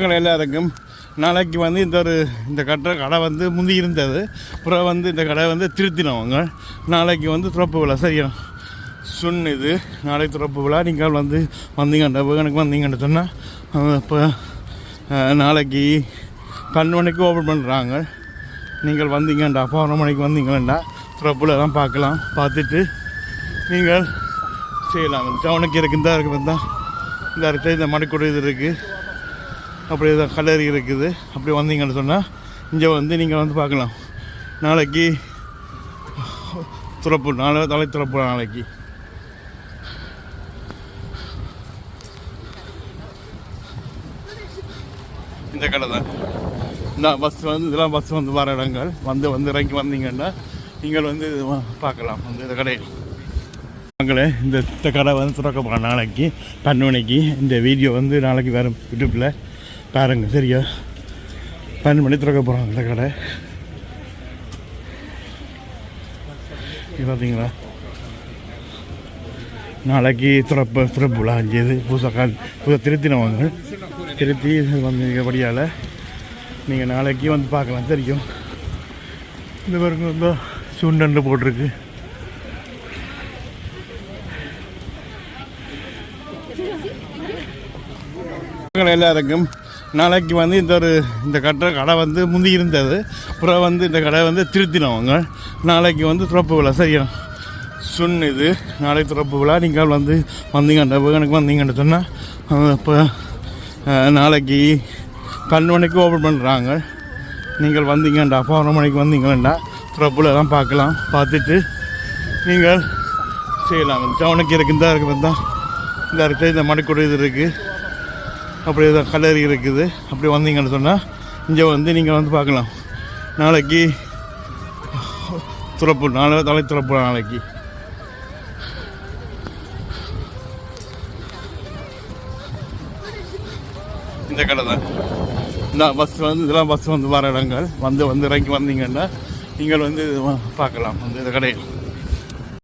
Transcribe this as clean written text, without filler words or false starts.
எல்லாருக்கும் நாளைக்கு வந்து இந்த கடை வந்து முந்தி இருந்தது. அப்புறம் வந்து இந்த கடை வந்து திருத்தினவங்க. நாளைக்கு வந்து திறப்பு விழா. சரியா இது நாளைக்கு திறப்பு விழா. நீங்கள் வந்து வந்தீங்கன்ற எனக்கு வந்தீங்கன்னு சொன்னால் இப்போ நாளைக்கு 12 மணிக்கு ஓப்பன் பண்ணுறாங்க. நீங்கள் வந்தீங்கண்டா 11 மணிக்கு வந்தீங்களா திறப்புல தான் பார்க்கலாம். பார்த்துட்டு நீங்கள் செய்யலாம். டவுனுக்கு இருக்குந்தா இருக்கு தான் இந்த இடத்துல இந்த மணிக்கூட இது இருக்குது. அப்படி தான் கல்லறி இருக்குது. அப்படி வந்தீங்கன்னு சொன்னால் இங்கே வந்து நீங்கள் வந்து பார்க்கலாம். நாளைக்கு திறப்பு தலை திறப்பு நாளைக்கு. இந்த கடை தான் இந்த இதெல்லாம் பஸ் வந்து வர இடங்கள் வந்து இறங்கி வந்தீங்கன்னா நீங்கள் வந்து பார்க்கலாம். வந்து இந்த கடையில் மக்களே இந்த கடை வந்து திறக்க போகிறோம் நாளைக்கு 12 மணிக்கு. இந்த வீடியோ வந்து நாளைக்கு வேறு யூடியூப்பில் பாருங்க. சரியா 12 மணி திறக்க போகிறாங்க இந்த கடை. பார்த்தீங்களா நாளைக்கு திறப்பு விழா அஞ்சது புதுசாக திருத்தினவங்க திருத்தி வந்தபடியால் நீங்கள் நாளைக்கு வந்து பார்க்கலாம். தெரியும் இந்த பாருங்க இந்த சுண்டன்று போட்டிருக்கு. எல்லாருக்கும் நாளைக்கு வந்து இந்த கடை வந்து முந்தி இருந்தது. அப்புறம் வந்து இந்த கடை வந்து திருத்தினவங்க. நாளைக்கு வந்து திறப்பு விழா. சரியா இது நாளைக்கு திறப்பு விழா. நீங்கள் வந்து வந்தீங்கன்ற எனக்கு வந்தீங்கன்னு சொன்னால் இப்போ நாளைக்கு 12 மணிக்கு ஓப்பன் பண்ணுறாங்க. நீங்கள் வந்தீங்கண்டா 11 மணிக்கு வந்தீங்களா திறப்புல தான் பார்க்கலாம். பார்த்துட்டு நீங்கள் செய்யலாம். டவுனுக்கு இருக்குந்தா இருக்கு தான் இந்த இடத்துல இந்த மணிக்கூட இது இருக்குது. அப்படி தான் கல்லறி இருக்குது. அப்படி வந்தீங்கன்னு சொன்னால் இங்கே வந்து நீங்கள் வந்து பார்க்கலாம். நாளைக்கு திறப்பு தலை திறப்பு நாளைக்கு. இந்த கடை தான் இந்த இதெல்லாம் பஸ் வந்து வர இடங்கள் வந்து இறங்கி வந்தீங்கன்னா நீங்கள் வந்து பார்க்கலாம். வந்து இந்த கடையில்